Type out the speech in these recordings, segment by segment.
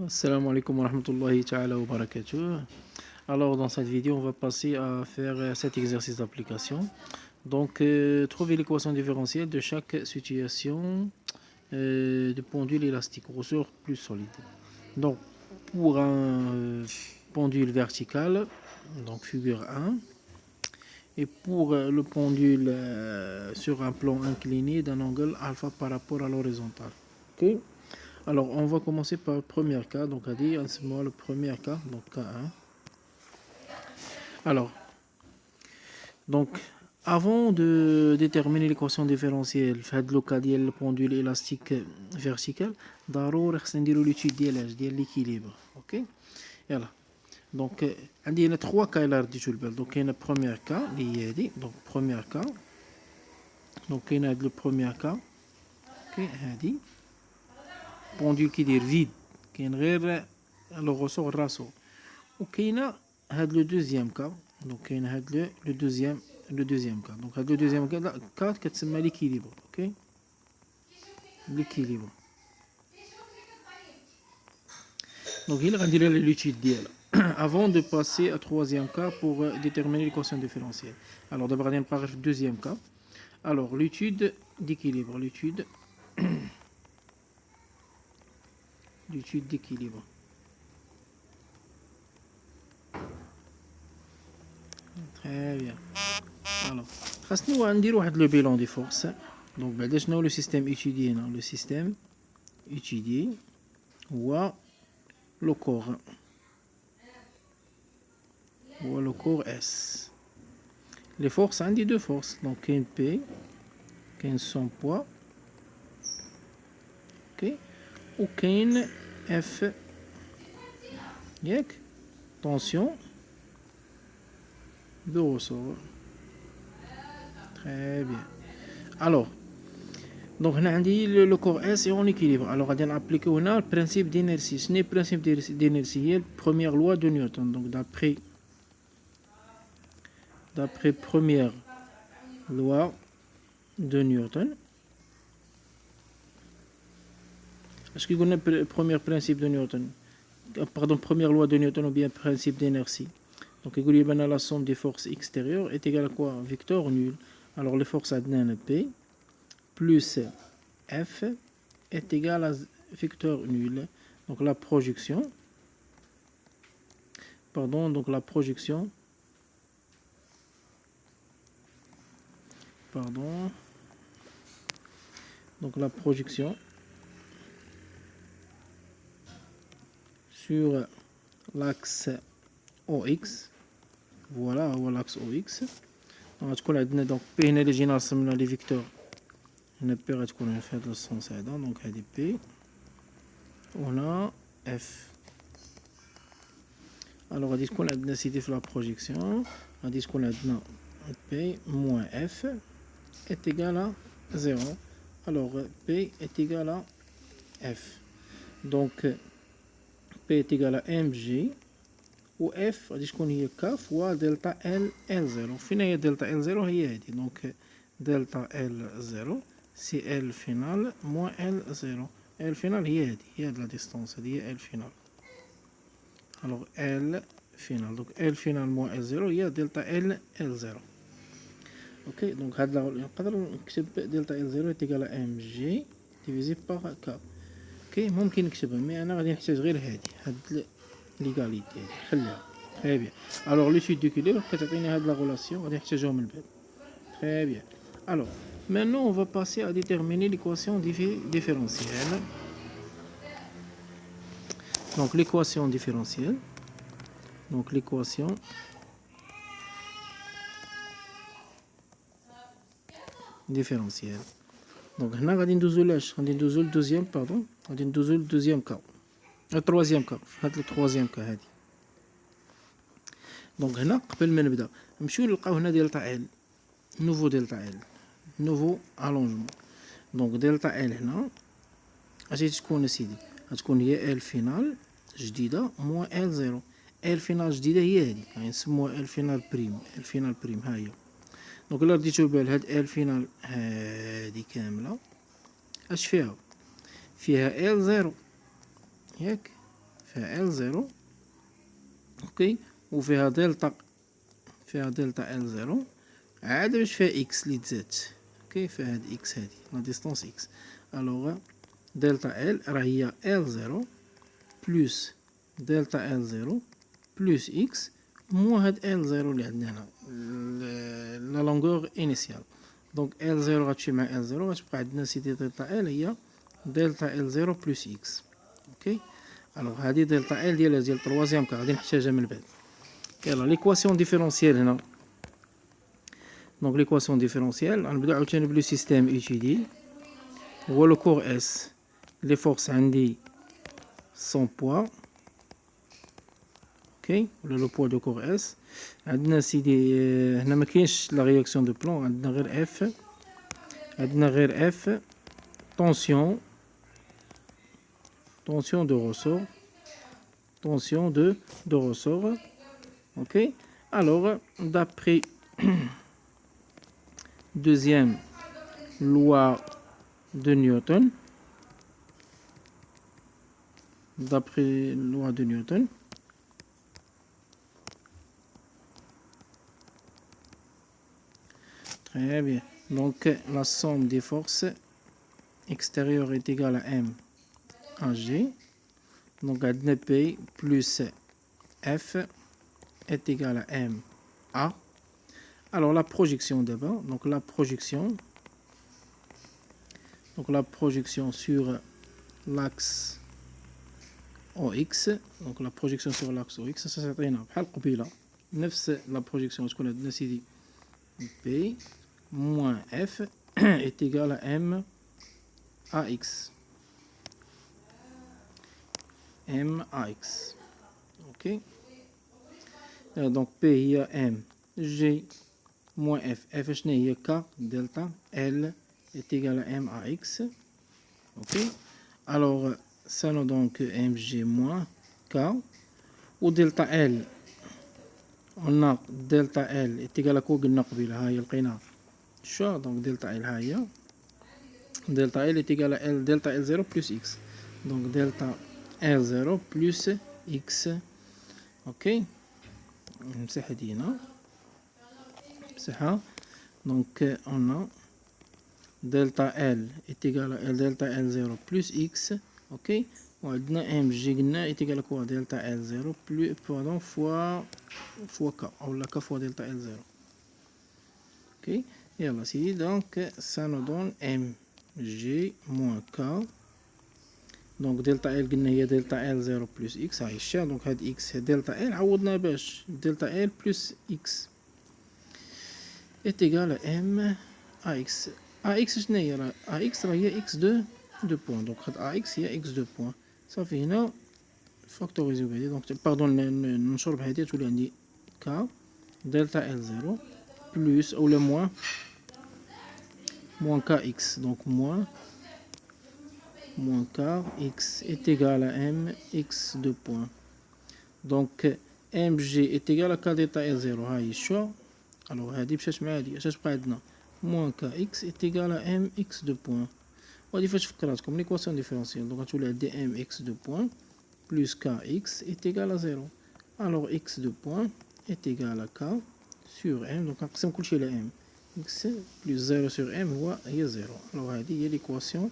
Assalamu alaikum wa rahmatullahi ta'ala wa barakatuh. Alors, dans cette vidéo, on va passer à faire cet exercice d'application. Donc, trouver l'équation différentielle de chaque situation de pendule élastique, ressort plus solide. Donc, pour un pendule vertical, donc figure 1, et pour le pendule sur un plan incliné d'un angle alpha par rapport à l'horizontale. Ok. Alors, on va commencer par le premier cas. Donc, on dit, le premier cas, donc K1. Alors, donc, avant de déterminer l'équation différentielle, fait le cas de pendule élastique vertical, d'abord, on va l'étude de l'équilibre. Ok? Voilà. Donc, il y a trois cas. Donc, il y a le premier cas, donc, premier cas. Donc, il y a le premier cas. Ok, pendule qui est vide, qui est le ressort raso. Ok, il y a le deuxième cas. Donc, il y a le deuxième cas. Donc, le deuxième cas, c'est l'équilibre. Ok, l'équilibre. Donc, il va dire l'étude d'elle. Avant de passer au troisième cas pour déterminer l'équation différentielle. Alors, d'abord, on parle du deuxième cas. Alors, l'étude d'équilibre. L'étude d'équilibre. Très bien. Alors, nous allons dire le bilan des forces. Donc, le système étudié. Le système étudié ou le corps. Ou le corps S. Les forces, on dit deux forces. Donc, un P, qui son poids. Ok. Ou qu'un F. Tension de ressort. Très bien. Alors, donc on a dit le corps S est en équilibre. Alors on a appliqué le principe d'inertie. Ce n'est le principe d'inertie, première loi de Newton. Donc d'après première loi de Newton. Est-ce qu'on a le premier principe de Newton? Pardon, première loi de Newton ou bien principe d'inertie. Donc il y a la somme des forces extérieures est égale à quoi? Vecteur nul. Alors les forces adnan P plus F est égal à vecteur nul. Donc la projection, donc la projection, sur l'axe OX, voilà, l'axe OX. Donc P est l'original, c'est les vecteurs. On peut faire le sens donc P. On a F. Alors, on dit qu'on a densité sur la projection. On dit qu'on a P moins F est égal à 0. Alors, P est égal à F. Donc, P est égal à mg. Ou F, on dit qu'on y a K fois delta L L0. Finalement, delta L0 est dit. Donc, delta L0, c'est L final moins L0. L final, il y a de la distance, il y a L final. Alors, L final. Donc, L final moins L0, il y a delta L L0. Ok, donc, delta L0 est égal à mg divisé par K. Ok, ممكن نكتبها mais أنا غادي نحتاج غير هاد l'égalité. Très bien. Alors, l'étude d'équilibre, كتعطيني هاد la relation, غادي نحتاجوها من بعد. Très bien. Alors, maintenant, on va passer à déterminer l'équation différentielle. Donc, l'équation différentielle. Donc, l'équation différentielle. Donc, on va le deuxième, pardon. On va le deuxième cas. Le troisième cas. Le troisième cas. Donc, on va نلقاو delta L. Nouveau delta L. Nouveau allongement. Donc, delta L هنا اجي تكون سيدي غتكون هي L final جديدة moins L0. L final جديدة هي هذه يعني نسموها L final بريم. L final بريم ها هي. دونك الا رديتو بال هاد L final هادي كاملة اش فيها؟ فيها L0 ياك فيها L0 اوكي وفيها دلتا L0 عاد باش فيها X اللي تزادت اوكي فيها هاد X هادي لا ديستونس X الوغ دلتا L راه هي L0 بلس دلتا L0 بلس X موان هاد L0 اللي عندنا هنا لا لونغور انيسيال دونك L0 غتمشي مع L0 غتبقى عندنا سيدي دلتا L هي دلتا L0 بلس X اوكي الوغ هادي دلتا L ديال التروازيام كا غادي نحتاجها من بعد يلا ليكواسيون ديفيرونسيال هنا دونك ليكواسيون ديفيرونسيال غنبداو عاوتاني بلو سيستيم ايتيدي هو لو كور اس لي فورس عندي 100 poids اوكي ولا لو بوا دو كور اس عندنا سيدي هنا ما كاينش لا رياكسيون دو بلون عندنا غير اف طونسيون دو رessort tension de ressort ok alors d'après deuxième loi de Newton très bien donc la somme des forces extérieures est égale à M à G donc عندنا P plus F est égal à M A. Alors la projection d'abord, donc la projection sur l'axe OX, donc la projection sur l'axe OX, ça c'est بحال قبيله نفس la projection تكون عندنا سيدي P moins F est égal à M AX. MAX ok donc P هي M G moins F F شنو هي K delta L est égal à MAX ok alors ça nous donne que MG moins K ou delta L on a delta L est égal à كو قلنا قبيله ها هي لقينا شو donc delta L ها هي delta L est égal à L delta L0 plus X donc delta L0 plus X ok نمسح هادي هنا نمسحها donc on a delta L est égal à L delta L0 plus X ok وعندنا MG قلنا est égal à quoi delta L0 plus pardon fois K ou la K fois delta L0 ok يلا سيدي donc ça nous donne MG moins K donc delta L قلنا هي delta L0 plus X هاي الشيء donc هاد X delta L عوضنا باش delta L plus X est égal à M AX AX شنو هي راه AX راه هي X دو بوان donc هاد AX هي X دو بوان صافي هنا فاكتوريزيو بهادي donc باردون ننشر بهادي تولي عندي K delta L0 plus ou le moins KX donc moins KX est égal à M X de point donc MG est égal à K delta L0 هاي الشو alors هادي مشات مع هادي اش بقى عندنا moins KX est égal à M X de point وهادي فاش فكراتكم ليكواسيون ديفيرونسيال donc غتولي عندي M X de point plus KX est égal à 0 alors X de point est égal à K sur M donc نقسم كلشي على M X plus 0 sur M هي 0 alors هادي هي l'équation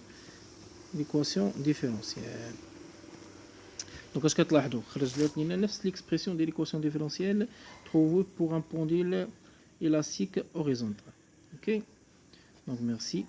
différentielle donc اش كتلاحظوا خرجت لنا نفس l'expression de l'équation différentielle trouvée pour un pendule élastique horizontal ok donc merci